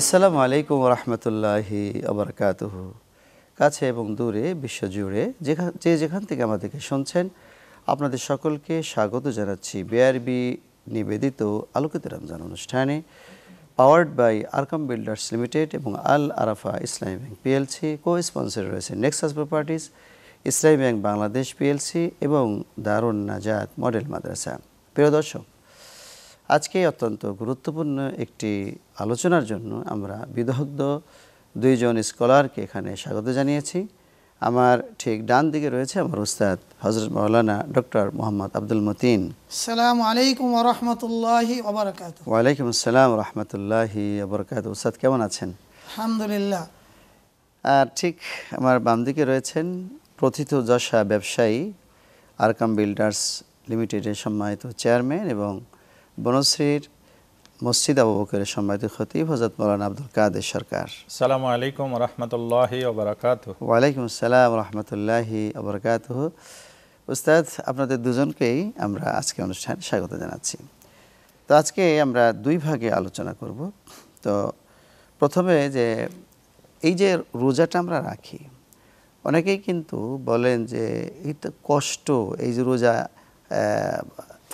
আসসালামু আলাইকুম রহমতুল্লাহি আবরকাতুহু। কাছে এবং দূরে বিশ্বজুড়ে যেখান থেকে আমাদেরকে শুনছেন, আপনাদের সকলকে স্বাগত জানাচ্ছি বিআরবি নিবেদিত আলোকিত রমজান অনুষ্ঠানে, powered by Arkam Builders Limited এবং Al Arafah Islami Bank PLC. Co sponsor রয়েছে Nexus Properties, Islami Bank Bangladesh PLC এবং দারুন নাজাত মডেল মাদ্রাসা। প্রিয় দর্শক, আজকে অত্যন্ত গুরুত্বপূর্ণ একটি আলোচনার জন্য আমরা বিদগ্ধ দুইজন স্কলারকে এখানে স্বাগত জানিয়েছি। আমার ঠিক ডান দিকে রয়েছে আমার উস্তাদ হযরত মাওলানা ডক্টর মোহাম্মদ আব্দুল মতিন। আসসালামু আলাইকুম ওয়া রাহমাতুল্লাহি ওয়া বারাকাতুহু। ওয়া আলাইকুম আসসালাম ওয়া রাহমাতুল্লাহি ওয়া বারাকাতুহু। উস্তাদ কেমন আছেন? আলহামদুলিল্লাহ। আর ঠিক আমার বাম দিকে রয়েছেন প্রথিতযশা ব্যবসায়ী, আরকাম বিল্ডার্স লিমিটেডের সম্মানিত চেয়ারম্যান এবং বনশ্রীর মসজিদ আবু বকরের সম্মানিত খতিব হযরত মাওলানা আব্দুল কাদের সরকার। আসসালামু আলাইকুম ওয়া রাহমাতুল্লাহি ওয়া বারাকাতুহু। ওয়া আলাইকুম আসসালাম ওয়া রাহমাতুল্লাহি ওয়া বারাকাতুহু। উস্তাদ, আপনাদের দুজনকেই আমরা আজকে অনুষ্ঠানে স্বাগত জানাচ্ছি। তো আজকে আমরা দুই ভাগে আলোচনা করব। তো প্রথমে যে এই যে রোজাটা আমরা রাখি, অনেকেই কিন্তু বলেন যে এই তো কষ্ট, এই যে রোজা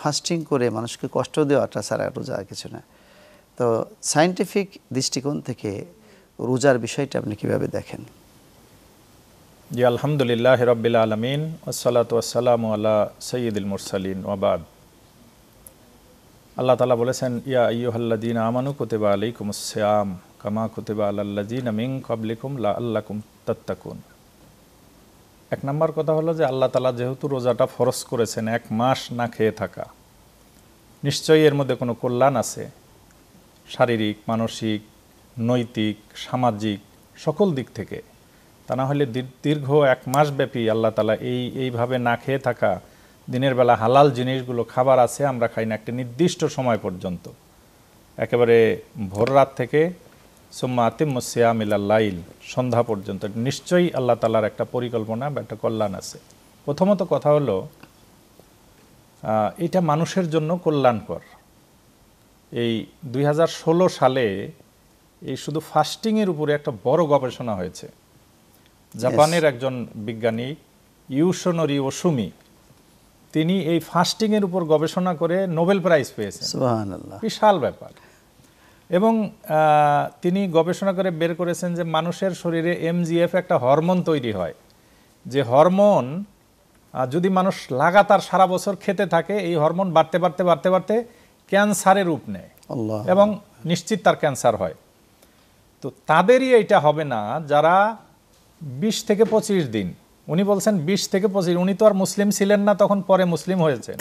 ফাস্টিং করে মানুষকে কষ্ট দেওয়াটা ছাড়া রোজা কিছু না। তো সায়েন্টিফিক দৃষ্টিকোণ থেকে রোজার বিষয়টা আপনি কিভাবে দেখেন? জি, আলহামদুলিল্লাহি রাব্বিল আলামিন ওয়াসসালাতু ওয়াসসালামু আলা সাইয়্যিদিল মুরসালিন ওয়া বাদ। আল্লাহ তাআলা বলেছেন, ইয়া আইয়ুহাল্লাযীনা আমানু কুতিবা আলাইকুমুস সিয়াম কামা কুতিবা আলাল্লাযীনা মিন ক্বাবলিকুম লাআল্লাকুম তাত্তাকুন। এক নম্বর কথা হলো যে আল্লাহ তাআলা যেহেতু রোজাটা ফরজ করেছেন, এক মাস না খেয়ে থাকা, নিশ্চয়ই এর মধ্যে কোনো কল্যাণ আছে। শারীরিক, মানসিক, নৈতিক, সামাজিক সকল দিক থেকে। তা না হলে দীর্ঘ এক মাস ব্যাপী আল্লাহ তাআলা এইভাবে না খেয়ে থাকা, দিনের বেলা হালাল জিনিসগুলো খাবার আছে আমরা খাই না একটা নির্দিষ্ট সময় পর্যন্ত, একেবারে ভোর রাত থেকে সুম্মা আতিম্মুস সিয়াম ইলাল লাইল, সন্ধ্যা পর্যন্ত। নিশ্চয়ই আল্লাহ তাআলার একটা পরিকল্পনা বা একটা কল্যাণ আছে। প্রথমত কথা হলো এটা মানুষের জন্য কল্যাণকর। এই 2016 সালে এই শুধু ফাস্টিংয়ের উপরে একটা বড় গবেষণা হয়েছে। জাপানের একজন বিজ্ঞানী ইউশোনোরি ওসুমি, তিনি এই ফাস্টিংয়ের উপর গবেষণা করে নোবেল প্রাইজ পেয়েছেন। সুবহানাল্লাহ, বিশাল ব্যাপার। এবং তিনি গবেষণা করে বের করেছেন যে মানুষের শরীরে এমজিএফ একটা হরমোন তৈরি হয়, যে হরমোন যদি মানুষ লাগাতার সারা বছর খেতে থাকে, এই হরমোন বাড়তে বাড়তে বাড়তে বাড়তে ক্যান্সারের রূপ নেয় এবং নিশ্চিত তার ক্যান্সার হয়। তো তাদেরই এইটা হবে না যারা 20 থেকে 25 দিন, উনি বলছেন 20 থেকে 25, উনি তো আর মুসলিম ছিলেন না তখন, পরে মুসলিম হয়েছেন।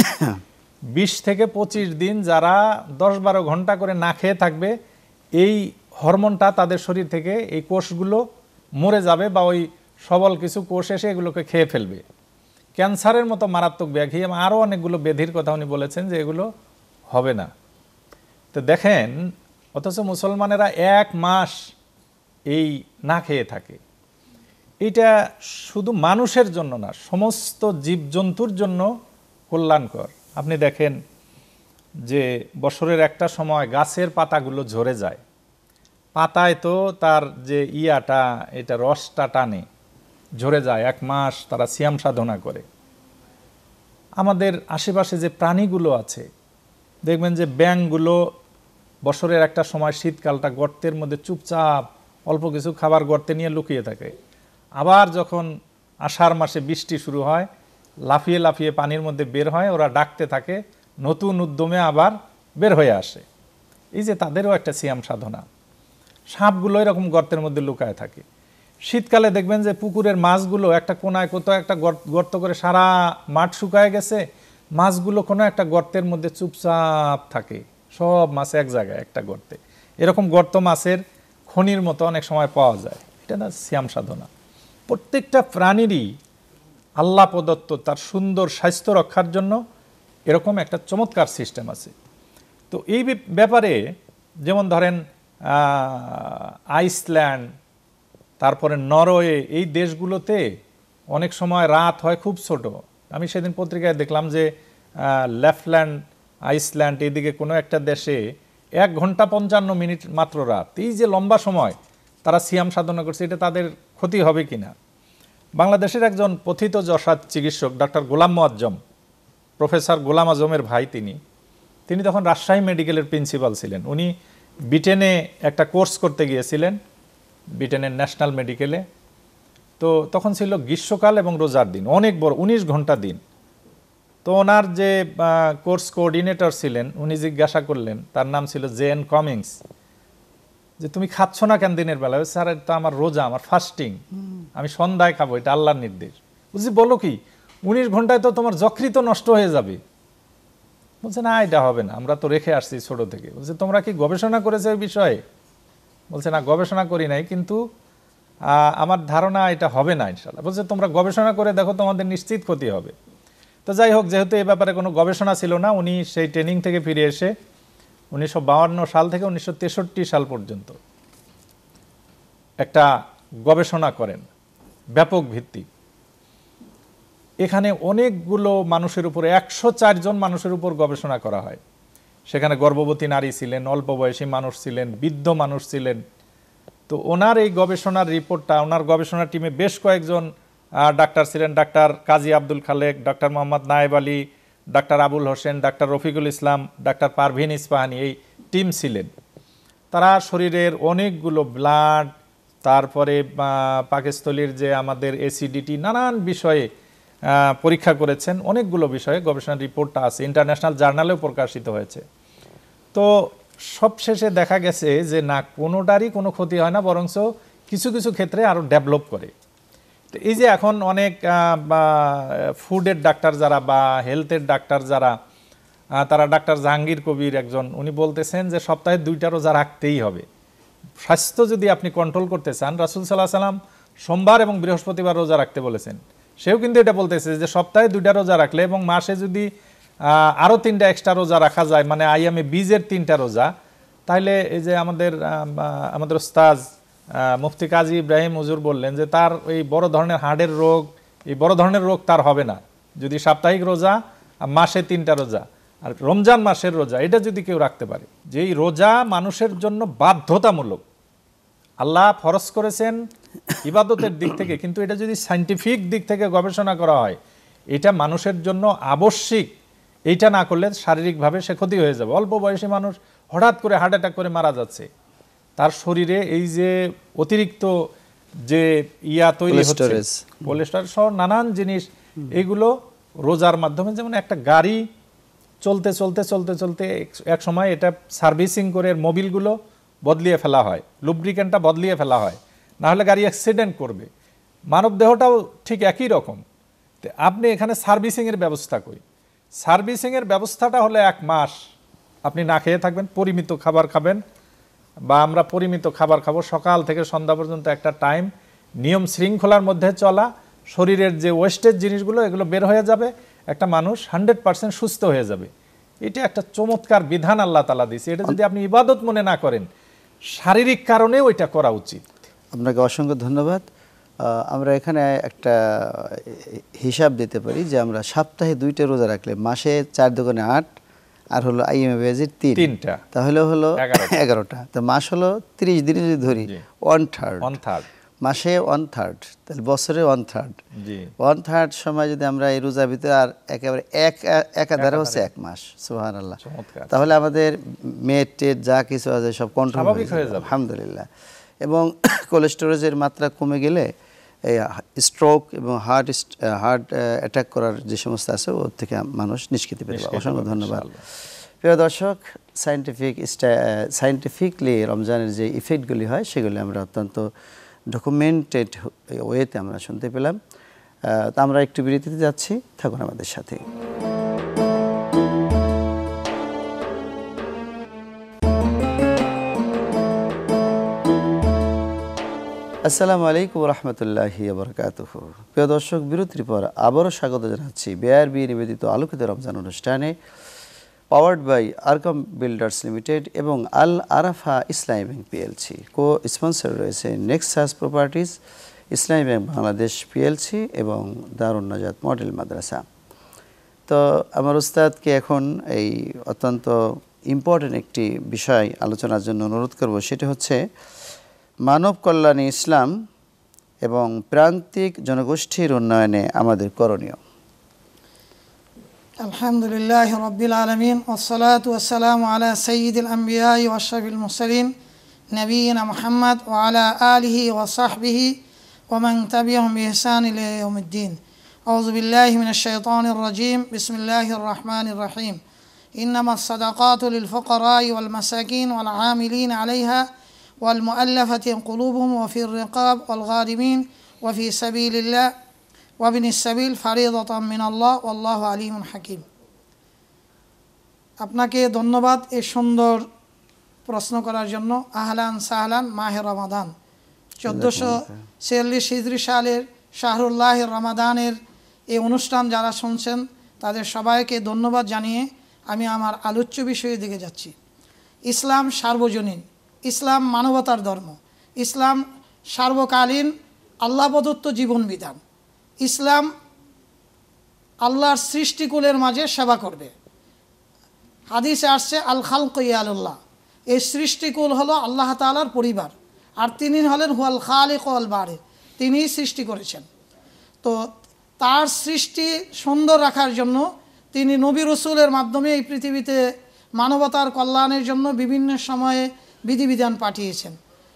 20 থেকে 25 দিন যারা 10-12 ঘন্টা করে না খেয়ে থাকবে, এই হরমোনটা তাদের শরীর থেকে, এই কোষগুলো মরে যাবে বা ওই সবল কিছু কোষ এসে এগুলোকে খেয়ে ফেলবে। ক্যান্সারের মতো মারাত্মক ব্যাধি এবং আরও অনেকগুলো ব্যাধির কথা উনি বলেছেন যে এগুলো হবে না। তো দেখেন, অথচ মুসলমানেরা এক মাস এই না খেয়ে থাকে। এটা শুধু মানুষের জন্য না, সমস্ত জীবজন্তুর জন্য কল্যাণকর। আপনি দেখেন যে বছরের একটা সময় গাছের পাতাগুলো ঝরে যায়, পাতায় তো তার যে এটা রসটা টানে, ঝরে যায়। এক মাস তারা সিয়াম সাধনা করে। আমাদের আশেপাশে যে প্রাণীগুলো আছে, দেখবেন যে ব্যাঙগুলো বছরের একটা সময় শীতকালটা গর্তের মধ্যে চুপচাপ অল্প কিছু খাবার গর্তে নিয়ে লুকিয়ে থাকে। আবার যখন আষাঢ় মাসে বৃষ্টি শুরু হয়, লাফিয়ে লাফিয়ে পানির মধ্যে বের হয়, ওরা ডাকতে থাকে, নতুন উদ্যমে আবার বের হয়ে আসে। এই যে তাদেরও একটা সিয়াম সাধনা। সাপগুলো এরকম গর্তের মধ্যে লুকায় থাকে। শীতকালে দেখবেন যে পুকুরের মাছগুলো একটা কোনায় কোথাও একটা গর্ত করে, সারা মাঠ শুকায় গেছে, মাছগুলো কোনো একটা গর্তের মধ্যে চুপচাপ থাকে, সব মাছ এক জায়গায় একটা গর্তে। এরকম গর্ত মাছের খনির মতো অনেক সময় পাওয়া যায়। এটা না সিয়াম সাধনা। প্রত্যেকটা প্রাণীরই আল্লাহ প্রদত্ত তার সুন্দর স্বাস্থ্য রক্ষার জন্য এরকম একটা চমৎকার সিস্টেম আছে। তো এই ব্যাপারে যেমন ধরেন আইসল্যান্ড, তারপরে নরওয়ে, এই দেশগুলোতে অনেক সময় রাত হয় খুব ছোট। আমি সেদিন পত্রিকায় দেখলাম যে ল্যাফল্যান্ড, আইসল্যান্ড, এইদিকে কোনো একটা দেশে 1 ঘন্টা 55 মিনিট মাত্র রাত, এই যে লম্বা সময় তারা সিয়াম সাধনা করছে, এটা তাদের ক্ষতি হবে কিনা। বাংলাদেশের একজন পথিত যশা চিকিৎসক ডাক্তার গোলাম মোয়াজ্জম, প্রফেসর গোলাম আজমের ভাই, তিনি তখন রাজশাহী মেডিকেলের প্রিন্সিপাল ছিলেন। উনি ব্রিটেনে একটা কোর্স করতে গিয়েছিলেন, ব্রিটেনের ন্যাশনাল মেডিকেলে। তো তখন ছিল গ্রীষ্মকাল এবং রোজার দিন, অনেক বড় 19 ঘন্টা দিন। তো ওনার যে কোর্স কোঅর্ডিনেটর ছিলেন, উনি জিজ্ঞাসা করলেন, তার নাম ছিল জেন কমিংস, যে তুমি খাচ্ছ না কেন দিনের বেলা? স্যার এটা আমার রোজা, আমার ফাস্টিং, আমি সন্ধ্যায় খাবো, এটা আল্লাহর নির্দেশ। বুঝছি, বলো কি 19 ঘন্টায় তো তোমার যকৃত নষ্ট হয়ে যাবে। বলছে না, এটা হবে না, আমরা তো রেখে আসছি ছোট থেকে। বলছে তোমরা কি গবেষণা করেছো এই বিষয়ে? বলছে না, গবেষণা করি নাই, কিন্তু আমার ধারণা এটা হবে না ইনশাআল্লাহ। বলছে তোমরা গবেষণা করে দেখো, তোমাদের নিশ্চিত ক্ষতি হবে। তো যাই হোক, যেহেতু এই ব্যাপারে কোনো গবেষণা ছিল না, উনি সেই ট্রেনিং থেকে ফিরে এসে 1952 সাল থেকে 1963 সাল পর্যন্ত একটা গবেষণা করেন ব্যাপক ভিত্তিক। এখানে অনেকগুলো মানুষের উপর, 104 জন মানুষের উপর গবেষণা করা হয়। সেখানে গর্ভবতী নারী ছিলেন, অল্প বয়সী মানুষ ছিলেন, বৃদ্ধ মানুষ ছিলেন। তো ওনার এই গবেষণার রিপোর্টটা, ওনার গবেষণা টিমে বেশ কয়েকজন ডাক্তার ছিলেন, ডাক্তার কাজী আব্দুল খালেক, ডাক্তার মোহাম্মদ নায়েব Ali, doctor Abul Hossain, doctor Rafiqul Islam, doctor Parvin Ispahani, এই টিম ছিলেন। তারা শরীরের অনেকগুলো ব্লাড, তারপরে পাকস্থলীর যে আমাদের অ্যাসিডিটি, নানান বিষয়ে পরীক্ষা করেছেন। অনেকগুলো বিষয়ে গবেষণা রিপোর্টটা আছে, ইন্টারন্যাশনাল জার্নালেও প্রকাশিত হয়েছে। তো সবশেষে দেখা গেছে যে না, কোনোটারই কোনো ক্ষতি হয় না, বরঞ্চ কিছু কিছু ক্ষেত্রে আরও ডেভেলপ করে। তো এই যে এখন অনেক ফুডের ডাক্তার যারা বা হেলথের ডাক্তার যারা, তারা ডাক্তার জাহাঙ্গীর কবির একজন, উনি বলতেছেন যে সপ্তাহে 2টা রোজা রাখতেই হবে। স্বাস্থ্য যদি আপনি কন্ট্রোল করতে চান, রাসূল সাল্লাল্লাহু আলাইহি সাল্লাম সোমবার এবং বৃহস্পতিবার রোজা রাখতে বলেছেন। সেও কিন্তু এটা বলতেছে যে সপ্তাহে 2টা রোজা রাখলে এবং মাসে যদি আরও 3টা এক্সট্রা রোজা রাখা যায়, মানে আইয়ামে বীজের 3টা রোজা, তাহলে এই যে আমাদের ওস্তাদ মুফতি কাজী ইব্রাহিম হুজুর বললেন যে তার এই বড় ধরনের হার্টের রোগ, এই বড় ধরনের রোগ তার হবে না যদি সাপ্তাহিক রোজা, মাসে 3টা রোজা, আর রমজান মাসের রোজা, এটা যদি কেউ রাখতে পারে। যে এই রোজা মানুষের জন্য বাধ্যতামূলক, আল্লাহ ফরজ করেছেন ইবাদতের দিক থেকে, কিন্তু এটা যদি সায়েন্টিফিক দিক থেকে গবেষণা করা হয়, এটা মানুষের জন্য আবশ্যিক। এইটা না করলে শারীরিকভাবে সে ক্ষতি হয়ে যাবে। অল্প বয়সী মানুষ হঠাৎ করে হার্ট অ্যাটাক করে মারা যাচ্ছে, তার শরীরে এই যে অতিরিক্ত যে তৈরি হচ্ছে, কোলেস্টেরল সহ নানান জিনিস, এগুলো রোজার মাধ্যমে, যেমন একটা গাড়ি চলতে চলতে চলতে চলতে এক সময় এটা সার্ভিসিং করে মোবিলগুলো বদলিয়ে ফেলা হয়, লুব্রিকেন্টটা বদলিয়ে ফেলা হয়, না হলে গাড়ি অ্যাক্সিডেন্ট করবে। মানব দেহটাও ঠিক একই রকম। আপনি এখানে সার্ভিসিংয়ের ব্যবস্থা করি, সার্ভিসিংয়ের ব্যবস্থাটা হলে 1 মাস আপনি না খেয়ে থাকবেন, পরিমিত খাবার খাবেন, বা আমরা পরিমিত খাবার খাবো, সকাল থেকে সন্ধ্যা পর্যন্ত একটা টাইম, নিয়ম শৃঙ্খলার মধ্যে চলা, শরীরের যে ওয়েস্টেজ জিনিসগুলো এগুলো বের হয়ে যাবে, একটা মানুষ 100% সুস্থ হয়ে যাবে। এটা একটা চমৎকার বিধান আল্লাহ তাআলা দিয়েছে। এটা যদি আপনি ইবাদত মনে না করেন, শারীরিক কারণেও এটা করা উচিত। আপনাকে অসংখ্য ধন্যবাদ। আমরা এখানে একটা হিসাব দিতে পারি যে আমরা সপ্তাহে 2টা রোজা রাখলে মাসে 4 দুগুণে 8, আর হলো আইএমএ বেজির 3টা, তাহলে হলো 11টা। তো মাস হলো 30 দিনে যদি ধরি 1/3 মাসে 1/3, তাহলে বছরে 1/3, 1/3 সময় যদি আমরা এই রোজার ভিতরে আর একেবারে একাধারে হচ্ছে 1 মাস। সুবহানাল্লাহ। তাহলে আমাদের মেদ যা কিছু আছে সব কন্ট্রোল হয়ে যাবে আলহামদুলিল্লাহ। এবং কোলেস্টেরলের মাত্রা কমে গেলে এই স্ট্রোক এবং হার্ট অ্যাটাক করার যে সমস্ত আছে ওর থেকে মানুষ নিষ্কৃতি পেতে পারে। অসংখ্য ধন্যবাদ। প্রিয় দর্শক, সায়েন্টিফিকলি রমজানের যে ইফেক্টগুলি হয় সেগুলি আমরা অত্যন্ত ডকুমেন্টেড ওয়েতে আমরা শুনতে পেলাম। তা আমরা একটু বিরতিতে যাচ্ছি, থাকুন আমাদের সাথে। আসসালামু আলাইকুম রহমতুল্লাহি বারাকাতুহু। প্রিয় দর্শক, বিরতির পর আবারও স্বাগত জানাচ্ছি বিআরবি নিবেদিত আলোকিত রমজান অনুষ্ঠানে, powered by Arkam Builders Limited এবং Al Arafah Islami Bank PLC. Co sponsor রয়েছে Nexus Properties, Islami Bank Bangladesh PLC এবং দারুন নাজাত মডেল মাদ্রাসা। তো আমার উস্তাদকে এখন এই অত্যন্ত ইম্পর্টেন্ট একটি বিষয় আলোচনার জন্য অনুরোধ করব, সেটি হচ্ছে মানব কল্যাণে ইসলাম এবং প্রান্তিক জনগোষ্ঠীর উন্নয়নে আমাদের করণীয়। আলহামদুলিল্লাহ রাব্বিল আলামিন ওয়াসসালাতু ওয়াসসালামু আলা সাইয়্যিদিল আমবিয়া ওয়া আশরাফিল মুরসালিন নবিয়িনা মুহাম্মদ ওয়া আলা আলিহি ওয়া সাহবিহি ওয়া মান তাবি'আহুম বিইহসান ইলা ইয়াউমিদ্দিন। আউযু বিল্লাহি মিনাশ শাইতানির রাজীম। বিসমিল্লাহির রাহমানির রহিম। ইন্নামাস সাদাকাতু লিল ফুকারা'i ওয়াল মাসাকিন ওয়াল আমিলিন আলাইহা ওয়াল মুআল্লাফাতি কুলুবুহুম ওয়া ফির রিকাব ওয়াল গারিমিন ওয়া ফি সাবিলিল্লাহ ওয়াবিনিস সাবিল ফারিদাতাম মিনাল্লাহ ওয়াল্লাহু আলিমুন হাকিম। আপনাকে ধন্যবাদ এই সুন্দর প্রশ্ন করার জন্য। আহলান সাহলান মাহে রমাদান 1446 হিজরি সালের শাহরুল্লাহ রমাদানের এই অনুষ্ঠান যারা শুনছেন তাদের সবাইকে ধন্যবাদ জানিয়ে আমি আমার আলোচ্য বিষয়ের দিকে যাচ্ছি। ইসলাম সার্বজনীন, ইসলাম মানবতার ধর্ম, ইসলাম সার্বকালীন আল্লাহ প্রদত্ত জীবন বিধান। ইসলাম আল্লাহর সৃষ্টিকুলের মাঝে সেবা করবে। হাদিসে আসছে আল খালক ইয়ালুল্লাহ, এই সৃষ্টিকুল হলো আল্লাহ তাআলার পরিবার, আর তিনি হলেন হুয়াল খালিক ওয়াল বারি, তিনিই সৃষ্টি করেছেন। তো তার সৃষ্টি সুন্দর রাখার জন্য তিনি নবী রসুলের মাধ্যমে এই পৃথিবীতে মানবতার কল্যাণের জন্য বিভিন্ন সময়ে বিধিবিধান পাঠিয়েছেন।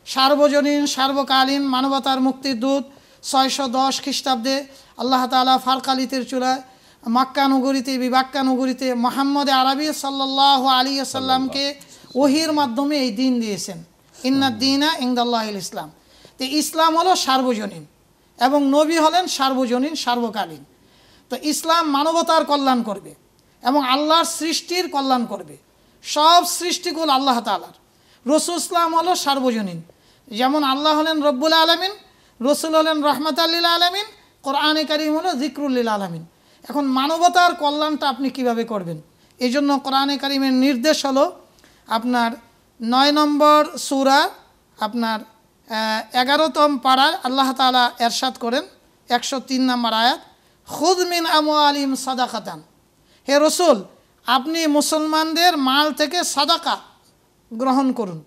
সার্বজনীন সার্বকালীন মানবতার মুক্তির দূত 610 খ্রিস্টাব্দে আল্লাহ তাআলা ফারকালিতের চূড়ায় মক্কা নগরীতে বিবাক্কা নগরীতে মুহাম্মদ আরবি সাল্লাল্লাহু আলাইহি ওয়াসাল্লামকে ওহির মাধ্যমে এই দিন দিয়েছেন। ইন্নাদ দীনা ইনদাল্লাহিল ইসলাম। তো ইসলাম হলো সার্বজনীন এবং নবী হলেন সার্বজনীন সার্বকালীন। তো ইসলাম মানবতার কল্যাণ করবে এবং আল্লাহর সৃষ্টির কল্যাণ করবে। সব সৃষ্টিকুল আল্লাহ তাআলার। রসুল ইসলাম হলো সার্বজনীন, যেমন আল্লাহ হলেন রব্বুল আলামিন, রসুল হলেন রহমাতাল লিল আলামিন, কোরআনে কারীম হলো যিকরুল লিল আলামিন। এখন মানবতার কল্যাণটা আপনি কিভাবে করবেন? এই জন্য কোরআনে কারীমের নির্দেশ হলো আপনার 9 নম্বর সূরা আপনার 11তম পাড়ায় আল্লাহ তাআলা এরশাদ করেন 103 নম্বর আয়াত, খুদ মিন আমওয়ালিহিম সাদাকাতান। হে রসুল, আপনি মুসলমানদের মাল থেকে সাদাকা গ্রহণ করুন।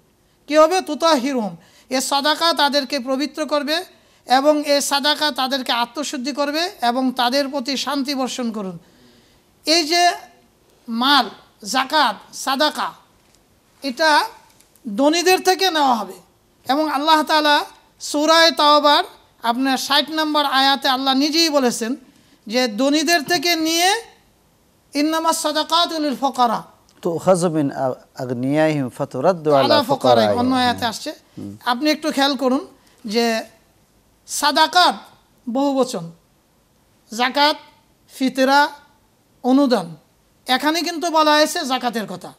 কী হবে? তুতাহিরুহুম, এ সাদাকা তাদেরকে পবিত্র করবে এবং এ সাদাকা তাদেরকে আত্মশুদ্ধি করবে এবং তাদের প্রতি শান্তি বর্ষণ করুন। এই যে মাল, জাকাত, সাদাকা, এটা ধনীদের থেকে নেওয়া হবে এবং আল্লাহ তাআলা সূরা তাওবার আপনার 60 নম্বর আয়াতে আল্লাহ নিজেই বলেছেন যে ধনীদের থেকে নিয়ে ইন্নামাস সাদাকাতু লিল ফুকারা তুখাযু মিন আগনিয়াহিম ফাতুরাদ্দু আলা ফুকারাইহিম, অন্য আয়াতে আসছে। আপনি একটু খেয়াল করুন যে সাদাকাত বহুবচন, জাকাত, ফিতরা, অনুদান, এখানে কিন্তু বলা হয়েছে জাকাতের কথা।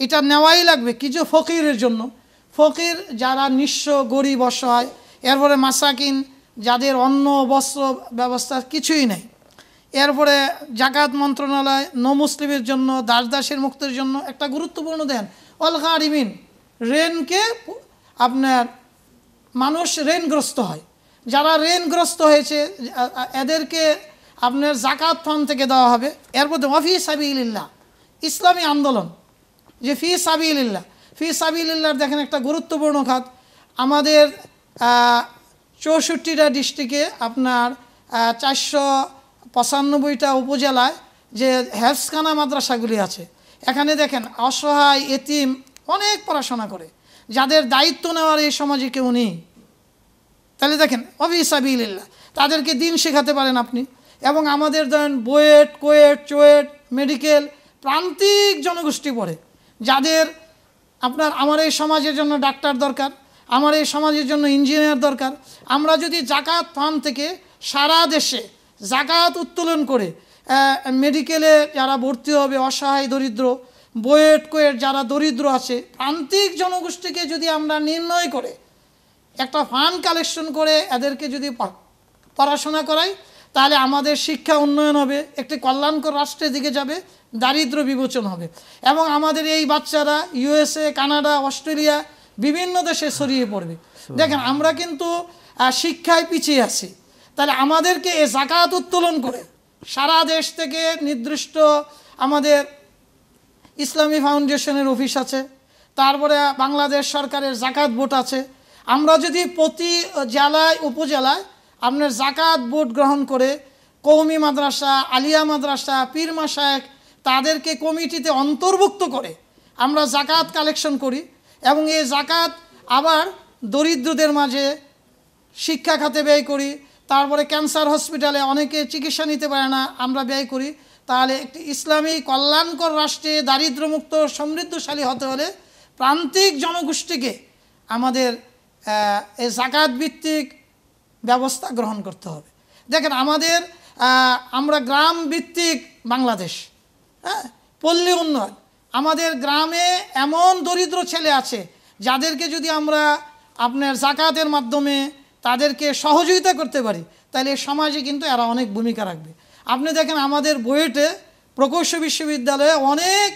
এটা নেওয়াই লাগবে কিছু ফকিরের জন্য, ফকির যারা নিঃস্ব গরিব অসহায়, এরপরে মাসাকিন যাদের অন্ন বস্ত্র ব্যবস্থা কিছুই নেই, এরপরে জাকাত মন্ত্রণালয় নমুসলিমের জন্য, দাস দাসের মুক্তির জন্য একটা গুরুত্বপূর্ণ দেন। অল গারিমিন, ঋণকে আপনার মানুষ ঋণগ্রস্ত হয়, যারা ঋণগ্রস্ত হয়েছে এদেরকে আপনার জাকাত ফান্ড থেকে দেওয়া হবে। এরপর ওয়াফি সাবিলিল্লাহ, ইসলামী আন্দোলন, যে ফি সাবিলিল্লাহ, ফি সাবিলিল্লাহর দেখেন একটা গুরুত্বপূর্ণ খাত। আমাদের 64টা ডিস্ট্রিক্টে আপনার 495টা উপজেলায় যে হেফজখানা মাদ্রাসাগুলি আছে, এখানে দেখেন অসহায় এতিম অনেক পড়াশোনা করে, যাদের দায়িত্ব নেওয়ার এই সমাজে কেউ নেই। তাহলে দেখেন ওয়াফি সাবিলিল্লাহ, তাদেরকে দিন শেখাতে পারেন আপনি। এবং আমাদের ধরেন বুয়েট, কোয়েট, চুয়েট, মেডিকেল, প্রান্তিক জনগোষ্ঠী পড়ে, যাদের আপনার আমার এই সমাজের জন্য ডাক্তার দরকার, আমার এই সমাজের জন্য ইঞ্জিনিয়ার দরকার। আমরা যদি জাকাত ফান্ড থেকে সারা দেশে জাকাত উত্তোলন করে মেডিকেলে যারা ভর্তি হবে অসহায় দরিদ্র, বুয়েট কোয়েট যারা দরিদ্র আছে, প্রান্তিক জনগোষ্ঠীকে যদি আমরা নির্ণয় করে একটা ফান্ড কালেকশন করে এদেরকে যদি পড়াশোনা করাই, তাহলে আমাদের শিক্ষা উন্নয়ন হবে, একটি কল্যাণকর রাষ্ট্রের দিকে যাবে, দারিদ্র বিমোচন হবে এবং আমাদের এই বাচ্চারা USA, কানাডা, অস্ট্রেলিয়া বিভিন্ন দেশে ছড়িয়ে পড়বে। দেখেন আমরা কিন্তু শিক্ষায় পিছিয়ে আছি, তাহলে আমাদেরকে এই জাকাত উত্তোলন করে সারা দেশ থেকে নির্দিষ্ট আমাদের ইসলামী ফাউন্ডেশনের অফিস আছে, তারপরে বাংলাদেশ সরকারের জাকাত বোর্ড আছে। আমরা যদি প্রতি জেলায় উপজেলায় আপনার জাকাত বোর্ড গ্রহণ করে কওমি মাদ্রাসা, আলিয়া মাদ্রাসা, পীর মাশায়েখ তাদেরকে কমিটিতে অন্তর্ভুক্ত করে আমরা জাকাত কালেকশন করি এবং এই জাকাত আবার দরিদ্রদের মাঝে শিক্ষা খাতে ব্যয় করি, তারপরে ক্যান্সার হসপিটালে অনেকে চিকিৎসা নিতে পারে না, আমরা ব্যয় করি, তাহলে একটি ইসলামী কল্যাণকর রাষ্ট্রে দারিদ্র্যমুক্ত সমৃদ্ধশালী হতে হলে প্রান্তিক জনগোষ্ঠীকে আমাদের এই জাকাত ভিত্তিক ব্যবস্থা গ্রহণ করতে হবে। দেখেন আমরা গ্রাম ভিত্তিক বাংলাদেশ, হ্যাঁ, পল্লী উন্নয়ন। আমাদের গ্রামে এমন দরিদ্র ছেলে আছে যাদেরকে যদি আমরা আপনার জাকাতের মাধ্যমে তাদেরকে সহযোগিতা করতে পারি তাহলে সমাজে কিন্তু এরা অনেক ভূমিকা রাখবে। আপনি দেখেন আমাদের বুয়েটে প্রকৌশল বিশ্ববিদ্যালয়ে অনেক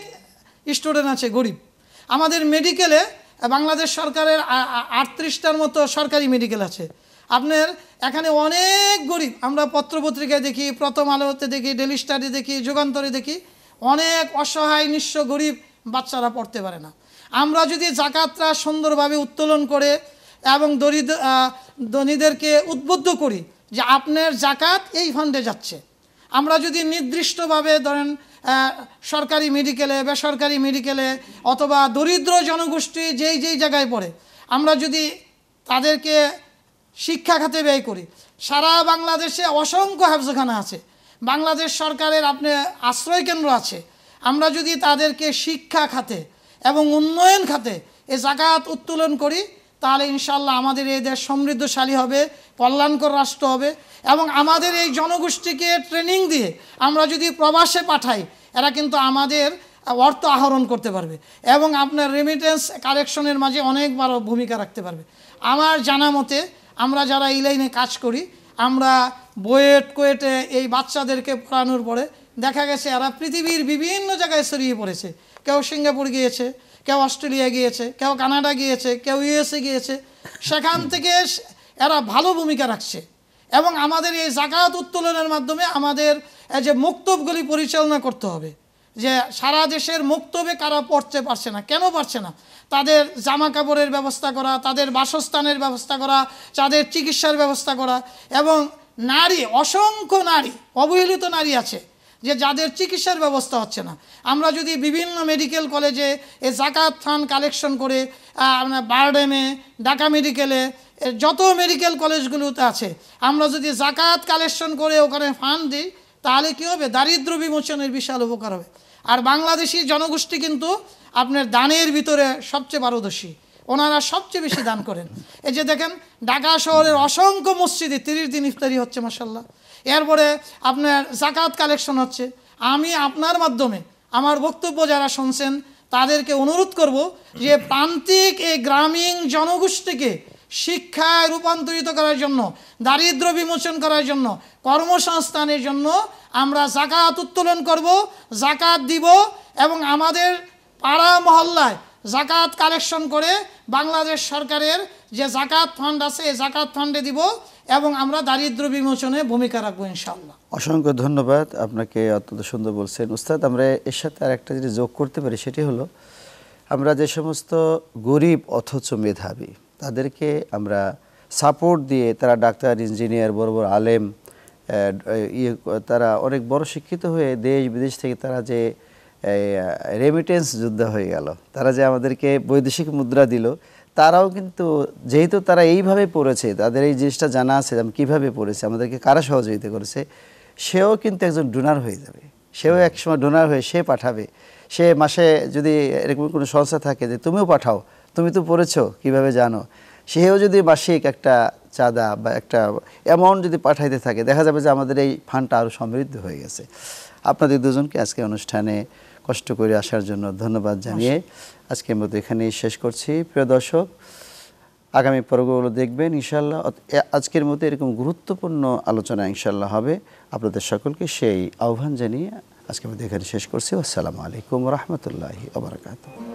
স্টুডেন্ট আছে গরিব। আমাদের মেডিকেলে বাংলাদেশ সরকারের 38টার মতো সরকারি মেডিকেল আছে। আপনার এখানে অনেক গরিব, আমরা পত্রপত্রিকায় দেখি, প্রথম আলোতে দেখি, ডেলি স্টাডি দেখি, যুগান্তরে দেখি, অনেক অসহায় নিঃস্ব গরিব বাচ্চারা পড়তে পারে না। আমরা যদি জাকাতটা সুন্দরভাবে উত্তোলন করে এবং ধনীদেরকে উদ্বুদ্ধ করি যে আপনার জাকাত এই ফান্ডে যাচ্ছে, আমরা যদি নির্দিষ্টভাবে ধরেন সরকারি মেডিকেলে, বেসরকারি মেডিকেলে অথবা দরিদ্র জনগোষ্ঠী যেই জায়গায় পড়ে আমরা যদি তাদেরকে শিক্ষা খাতে ব্যয় করি, সারা বাংলাদেশে অসংখ্য হাফজখানা আছে, বাংলাদেশ সরকারের আপনার আশ্রয় কেন্দ্র আছে, আমরা যদি তাদেরকে শিক্ষা খাতে এবং উন্নয়ন খাতে এই জাকাত উত্তোলন করি তাহলে ইনশাল্লাহ আমাদের এই দেশ সমৃদ্ধশালী হবে, কল্যাণকর রাষ্ট্র হবে। এবং আমাদের এই জনগোষ্ঠীকে ট্রেনিং দিয়ে আমরা যদি প্রবাসে পাঠাই এরা কিন্তু আমাদের অর্থ আহরণ করতে পারবে এবং আপনার রেমিটেন্স কালেকশনের মাঝে অনেক বড় ভূমিকা রাখতে পারবে। আমার জানা মতে আমরা যারা এই লাইনে কাজ করি, আমরা বুয়েট কুয়েটে এই বাচ্চাদেরকে পড়ানোর পরে দেখা গেছে এরা পৃথিবীর বিভিন্ন জায়গায় ছড়িয়ে পড়েছে। কেউ সিঙ্গাপুর গিয়েছে, কেউ অস্ট্রেলিয়া গিয়েছে, কেউ কানাডা গিয়েছে, কেউ ইউএসএ গিয়েছে, সেখান থেকে এরা ভালো ভূমিকা রাখছে। এবং আমাদের এই জাকাত উত্তোলনের মাধ্যমে আমাদের যে মুক্তবগুলি পরিচালনা করতে হবে, যে সারা দেশের মুক্তবে কারা পড়তে পারছে না, কেন পারছে না, তাদের জামা কাপড়ের ব্যবস্থা করা, তাদের বাসস্থানের ব্যবস্থা করা, তাদের চিকিৎসার ব্যবস্থা করা। এবং নারী, অসংখ্য নারী, অবহেলিত নারী আছে যে যাদের চিকিৎসার ব্যবস্থা হচ্ছে না। আমরা যদি বিভিন্ন মেডিকেল কলেজে এই জাকাত ফান্ড কালেকশন করে বারডেমে, ঢাকা মেডিকেলে, যত মেডিকেল কলেজগুলোতে আছে আমরা যদি জাকাত কালেকশন করে ওখানে ফান্ড দিই তাহলে কী হবে, দারিদ্র বিমোচনের বিশাল উপকার হবে। আর বাংলাদেশি জনগোষ্ঠী কিন্তু আপনার দানের ভিতরে সবচেয়ে পারদর্শী, ওনারা সবচেয়ে বেশি দান করেন। এই যে দেখেন ঢাকা শহরের অসংখ্য মসজিদে 30 দিন ইফতারি হচ্ছে মাশাআল্লাহ, এরপরে আপনার জাকাত কালেকশন হচ্ছে। আমি আপনার মাধ্যমে আমার বক্তব্য যারা শুনছেন তাদেরকে অনুরোধ করব যে প্রান্তিক এই গ্রামীণ জনগোষ্ঠীকে শিক্ষায় রূপান্তরিত করার জন্য, দারিদ্র বিমোচন করার জন্য, কর্মসংস্থানের জন্য আমরা জাকাত উত্তোলন করব, জাকাত দিব এবং আমাদের পাড়া মহল্লায় জাকাত কালেকশন করে বাংলাদেশ সরকারের যে জাকাত ফান্ড আছে এই জাকাত ফান্ডে দিব এবং আমরা দারিদ্র বিমোচনে ভূমিকা রাখবো ইনশাআল্লাহ। অসংখ্য ধন্যবাদ আপনাকে, অত্যন্ত সুন্দর বলছেন উস্তাদ। আমরা এর সাথে আর একটা যদি যোগ করতে পারি সেটি হলো আমরা যে সমস্ত গরিব অথচ মেধাবী তাদেরকে আমরা সাপোর্ট দিয়ে, তারা ডাক্তার, ইঞ্জিনিয়ার, বড় বড় আলেম, তারা অনেক বড় শিক্ষিত হয়ে দেশ বিদেশ থেকে তারা যে রেমিটেন্স যোদ্ধা হয়ে গেল, তারা যে আমাদেরকে বৈদেশিক মুদ্রা দিল, তারাও কিন্তু যেহেতু তারা এইভাবে পড়েছে, তাদের এই জিনিসটা জানা আছে কীভাবে পড়েছে, আমাদেরকে কারা সহযোগিতা করেছে, সেও কিন্তু একজন ডোনার হয়ে যাবে। সেও একসময় ডোনার হয়ে সে পাঠাবে। সে মাসে যদি এরকম কোনো সংস্থা থাকে যে তুমিও পাঠাও, তুমি তো পড়েছো কীভাবে জানো, সেও যদি মাসিক একটা চাঁদা বা একটা অ্যামাউন্ট যদি পাঠাইতে থাকে, দেখা যাবে যে আমাদের এই ফান্ডটা আরও সমৃদ্ধ হয়ে গেছে। আপনাদের দুজনকে আজকে অনুষ্ঠানে কষ্ট করে আসার জন্য ধন্যবাদ জানিয়ে আজকের মতো এখানেই শেষ করছি। প্রিয় দর্শক, আগামী পর্বগুলো দেখবেন ইনশাআল্লাহ। আজকের মতো এরকম গুরুত্বপূর্ণ আলোচনা ইনশাআল্লাহ হবে। আপনাদের সকলকে সেই আহ্বান জানিয়ে আজকের মতো এখানে শেষ করছি। আসসালামু আলাইকুম ওয়া রাহমাতুল্লাহি ওয়া বারাকাতুহু।